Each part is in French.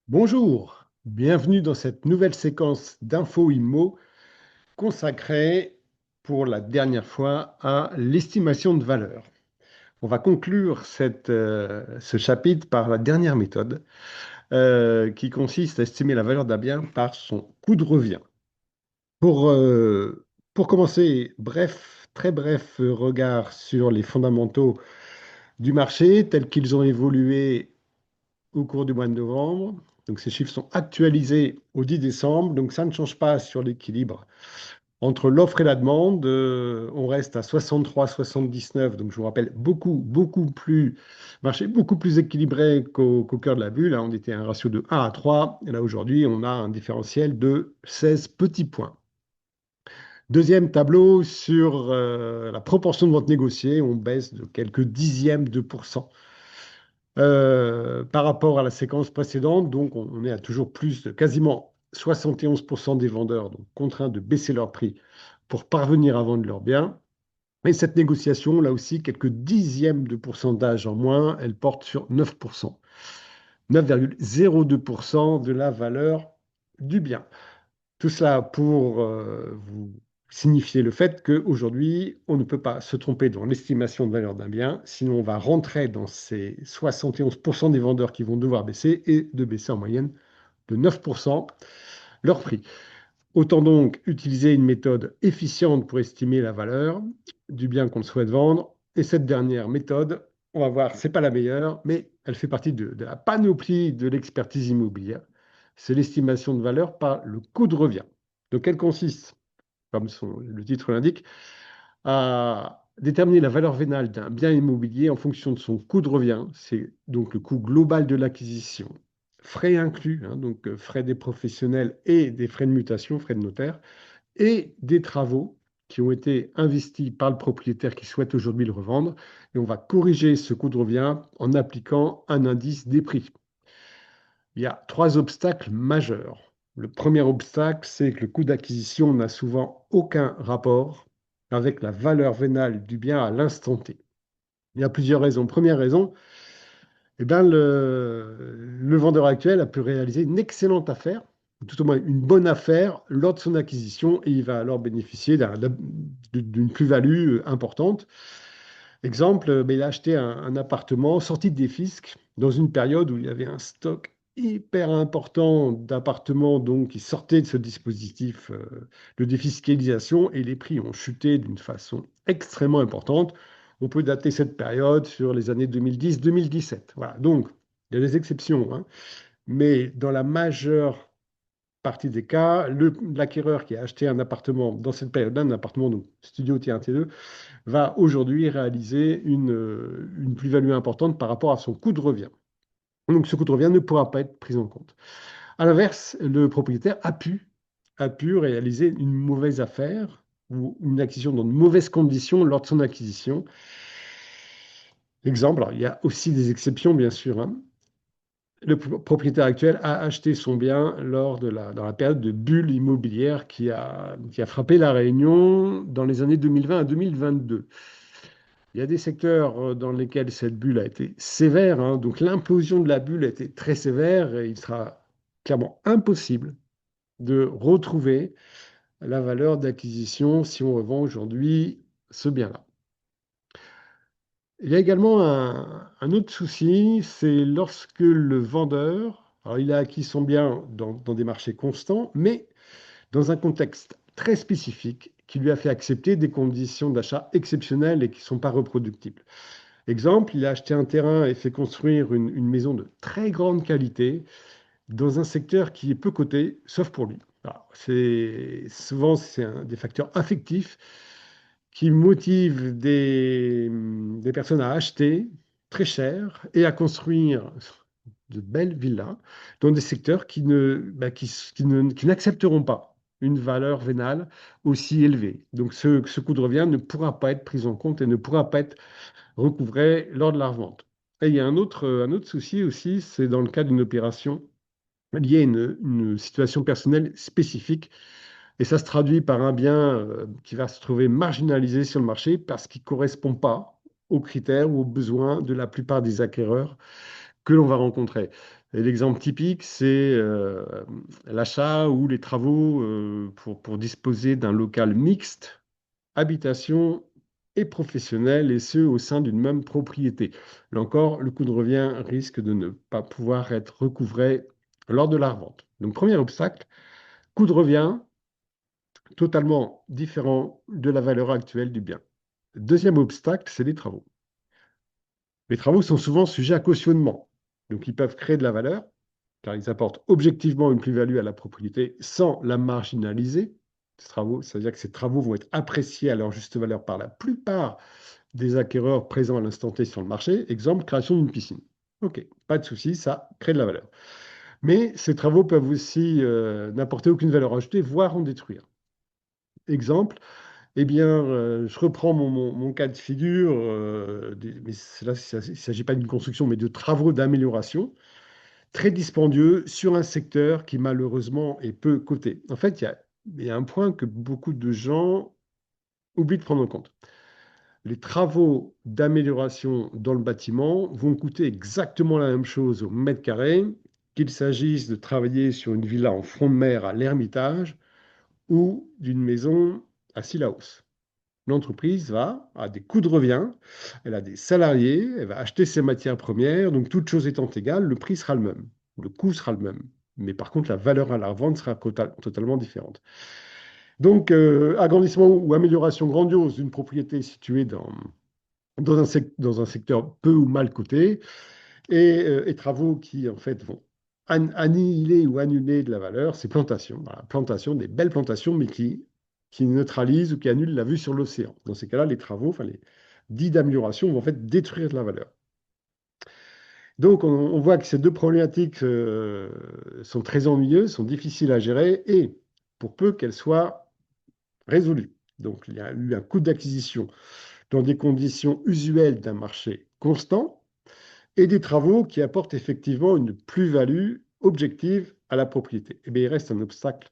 Bonjour, bienvenue dans cette nouvelle séquence d'infos IMO consacrée pour la dernière fois à l'estimation de valeur. On va conclure ce chapitre par la dernière méthode qui consiste à estimer la valeur d'un bien par son coût de revient. Pour, euh, pour commencer, très bref regard sur les fondamentaux du marché tels qu'ils ont évolué au cours du mois de novembre. Donc ces chiffres sont actualisés au 10 décembre, donc ça ne change pas sur l'équilibre. Entre l'offre et la demande, on reste à 63,79. Donc je vous rappelle, beaucoup plus, marché beaucoup plus équilibré qu'au cœur de la bulle, hein. On était à un ratio de 1 à 3. Et là aujourd'hui, on a un différentiel de 16 petits points. Deuxième tableau sur la proportion de ventes négociées, on baisse de quelques dixièmes de pourcent. Par rapport à la séquence précédente, donc on est à toujours plus de quasiment 71% des vendeurs donc, contraints de baisser leur prix pour parvenir à vendre leurs biens. Et cette négociation, là aussi, quelques dixièmes de pourcentage en moins, elle porte sur 9%. 9,02% de la valeur du bien. Tout cela pour vous signifier le fait qu'aujourd'hui, on ne peut pas se tromper dans l'estimation de valeur d'un bien, sinon on va rentrer dans ces 71% des vendeurs qui vont devoir baisser et de baisser en moyenne de 9% leur prix. Autant donc utiliser une méthode efficiente pour estimer la valeur du bien qu'on souhaite vendre. Et cette dernière méthode, on va voir, c'est pas la meilleure, mais elle fait partie de la panoplie de l'expertise immobilière. C'est l'estimation de valeur par le coût de revient. Donc elle consiste, comme le titre l'indique, à déterminer la valeur vénale d'un bien immobilier en fonction de son coût de revient. C'est donc le coût global de l'acquisition, frais inclus, hein, donc frais des professionnels et des frais de mutation, frais de notaire, et des travaux qui ont été investis par le propriétaire qui souhaite aujourd'hui le revendre. Et on va corriger ce coût de revient en appliquant un indice des prix. Il y a trois obstacles majeurs. Le premier obstacle, c'est que le coût d'acquisition n'a souvent aucun rapport avec la valeur vénale du bien à l'instant T. Il y a plusieurs raisons. Première raison, eh bien, le vendeur actuel a pu réaliser une excellente affaire, tout au moins une bonne affaire lors de son acquisition, et il va alors bénéficier d'une plus-value importante. Exemple, il a acheté un appartement sorti des fiscs dans une période où il y avait un stock hyper important d'appartements donc, qui sortaient de ce dispositif de défiscalisation et les prix ont chuté d'une façon extrêmement importante. On peut dater cette période sur les années 2010-2017. Voilà. Donc, il y a des exceptions, hein, mais dans la majeure partie des cas, l'acquéreur qui a acheté un appartement dans cette période-là, un appartement donc studio T1, T2, va aujourd'hui réaliser une plus-value importante par rapport à son coût de revient. Donc, ce coût de revient ne pourra pas être pris en compte. À l'inverse, le propriétaire a pu réaliser une mauvaise affaire ou une acquisition dans de mauvaises conditions lors de son acquisition. Exemple, alors, il y a aussi des exceptions, bien sûr, hein. Le propriétaire actuel a acheté son bien dans la période de bulle immobilière qui a frappé la Réunion dans les années 2020 à 2022. Il y a des secteurs dans lesquels cette bulle a été sévère, hein. Donc l'implosion de la bulle a été très sévère et il sera clairement impossible de retrouver la valeur d'acquisition si on revend aujourd'hui ce bien-là. Il y a également un autre souci, c'est lorsque le vendeur, alors il a acquis son bien dans des marchés constants, mais dans un contexte très spécifique qui lui a fait accepter des conditions d'achat exceptionnelles et qui ne sont pas reproductibles. Exemple, il a acheté un terrain et fait construire une maison de très grande qualité dans un secteur qui est peu coté, sauf pour lui. Alors, souvent, c'est des facteurs affectifs qui motivent des personnes à acheter très cher et à construire de belles villas dans des secteurs qui n'accepteront pas une valeur vénale aussi élevée. Donc ce coût de revient ne pourra pas être pris en compte et ne pourra pas être recouvré lors de la revente. Et il y a un autre souci aussi, c'est dans le cas d'une opération liée à une situation personnelle spécifique. Et ça se traduit par un bien qui va se trouver marginalisé sur le marché parce qu'il ne correspond pas aux critères ou aux besoins de la plupart des acquéreurs que l'on va rencontrer. Et l'exemple typique, c'est l'achat ou les travaux pour disposer d'un local mixte, habitation et professionnel, et ce, au sein d'une même propriété. Là encore, le coût de revient risque de ne pas pouvoir être recouvré lors de la revente. Donc, premier obstacle, coût de revient totalement différent de la valeur actuelle du bien. Deuxième obstacle, c'est les travaux. Les travaux sont souvent sujets à cautionnement, donc ils peuvent créer de la valeur, car ils apportent objectivement une plus-value à la propriété sans la marginaliser. Ces travaux, c'est-à-dire que ces travaux vont être appréciés à leur juste valeur par la plupart des acquéreurs présents à l'instant T sur le marché. Exemple, création d'une piscine. OK, pas de souci, ça crée de la valeur. Mais ces travaux peuvent aussi n'apporter aucune valeur ajoutée, voire en détruire. Exemple, eh bien, je reprends mon cas de figure, mais là, il ne s'agit pas d'une construction, mais de travaux d'amélioration très dispendieux sur un secteur qui malheureusement est peu coté. En fait, il y a un point que beaucoup de gens oublient de prendre en compte. Les travaux d'amélioration dans le bâtiment vont coûter exactement la même chose au mètre carré, qu'il s'agisse de travailler sur une villa en front de mer à l'Ermitage ou d'une maison à Cilaos. L'entreprise a des coûts de revient, elle a des salariés, elle va acheter ses matières premières, donc toute chose étant égale, le prix sera le même, le coût sera le même. Mais par contre, la valeur à la revente sera totalement différente. Donc, agrandissement ou amélioration grandiose d'une propriété située dans un secteur peu ou mal coté, et travaux qui, en fait, vont annihiler ou annuler de la valeur, c'est plantations. Voilà, plantations, des belles plantations, mais qui neutralisent ou qui annulent la vue sur l'océan. Dans ces cas-là, les travaux, enfin les dits d'amélioration, vont en fait détruire de la valeur. Donc, on voit que ces deux problématiques sont très ennuyeuses, sont difficiles à gérer, et pour peu qu'elles soient résolues. Donc, il y a eu un coût d'acquisition dans des conditions usuelles d'un marché constant, et des travaux qui apportent effectivement une plus-value objective à la propriété. Eh bien, il reste un obstacle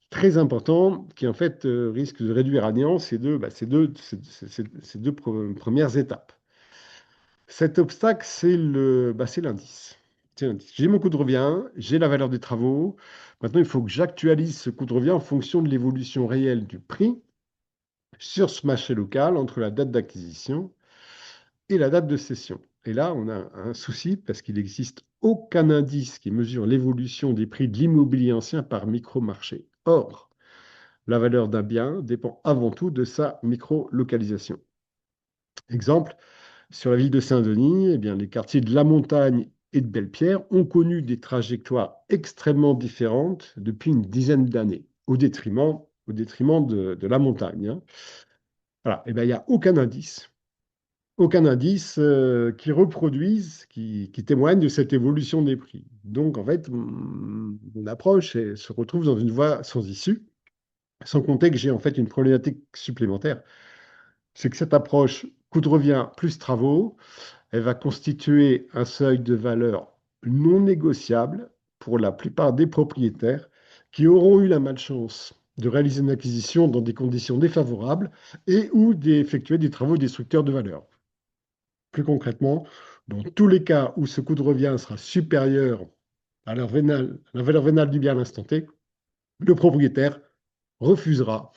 très important qui, en fait, risque de réduire à néant ces deux premières étapes. Cet obstacle, c'est l'indice. J'ai mon coût de revient, j'ai la valeur des travaux. Maintenant, il faut que j'actualise ce coût de revient en fonction de l'évolution réelle du prix sur ce marché local entre la date d'acquisition et la date de cession. Et là, on a un souci parce qu'il n'existe aucun indice qui mesure l'évolution des prix de l'immobilier ancien par micro-marché. Or, la valeur d'un bien dépend avant tout de sa micro-localisation. Exemple, sur la ville de Saint-Denis, eh bien, les quartiers de La Montagne et de Belle-Pierre ont connu des trajectoires extrêmement différentes depuis une dizaine d'années, au détriment de La Montagne, hein. Voilà. Eh bien, il n'y a aucun indice qui reproduise, qui témoigne de cette évolution des prix. Donc, en fait, mon approche se retrouve dans une voie sans issue, sans compter que j'ai en fait une problématique supplémentaire. C'est que cette approche coût de revient plus travaux, elle va constituer un seuil de valeur non négociable pour la plupart des propriétaires qui auront eu la malchance de réaliser une acquisition dans des conditions défavorables et ou d'effectuer des travaux destructeurs de valeur. Plus concrètement, dans tous les cas où ce coût de revient sera supérieur à la valeur vénale du bien à l'instant T, le propriétaire refusera,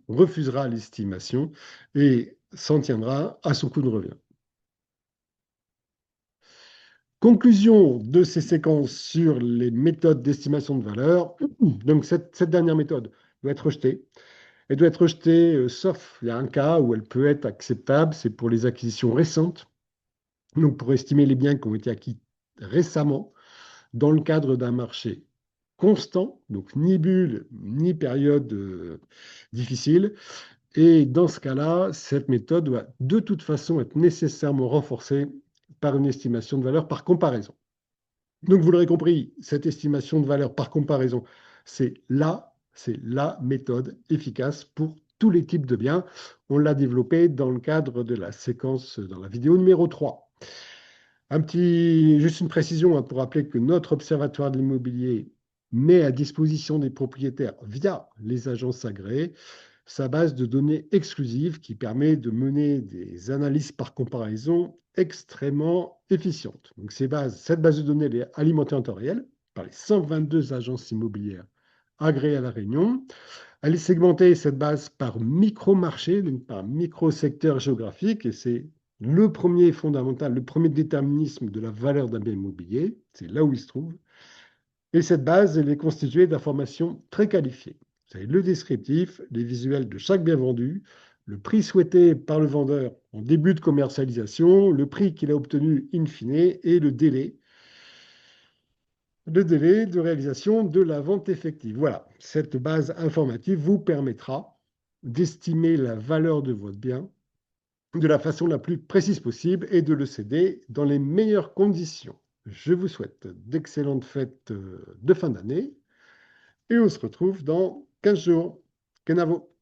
refusera l'estimation et s'en tiendra à son coût de revient. Conclusion de ces séquences sur les méthodes d'estimation de valeur. Donc, cette dernière méthode doit être rejetée. Elle doit être rejetée, sauf il y a un cas où elle peut être acceptable, c'est pour les acquisitions récentes. Donc, pour estimer les biens qui ont été acquis récemment dans le cadre d'un marché constant, donc ni bulle, ni période difficile. Et dans ce cas-là, cette méthode doit de toute façon être nécessairement renforcée par une estimation de valeur par comparaison. Donc, vous l'aurez compris, cette estimation de valeur par comparaison, c'est la méthode efficace pour tous les types de biens. On l'a développé dans le cadre de la séquence, dans la vidéo numéro 3. Juste une précision, pour rappeler que notre observatoire de l'immobilier met à disposition des propriétaires via les agences agréées sa base de données exclusive qui permet de mener des analyses par comparaison extrêmement efficientes. Donc cette base de données elle est alimentée en temps réel par les 122 agences immobilières agréées à La Réunion. Elle est segmentée, cette base, par micro-marché, donc par micro-secteur géographique, et c'est le premier fondamental, le premier déterminisme de la valeur d'un bien immobilier, c'est là où il se trouve. Et cette base, elle est constituée d'informations très qualifiées. Vous avez le descriptif, les visuels de chaque bien vendu, le prix souhaité par le vendeur en début de commercialisation, le prix qu'il a obtenu in fine et le délai de réalisation de la vente effective. Voilà, cette base informative vous permettra d'estimer la valeur de votre bien de la façon la plus précise possible et de le céder dans les meilleures conditions. Je vous souhaite d'excellentes fêtes de fin d'année et on se retrouve dans 15 jours. Kenavo.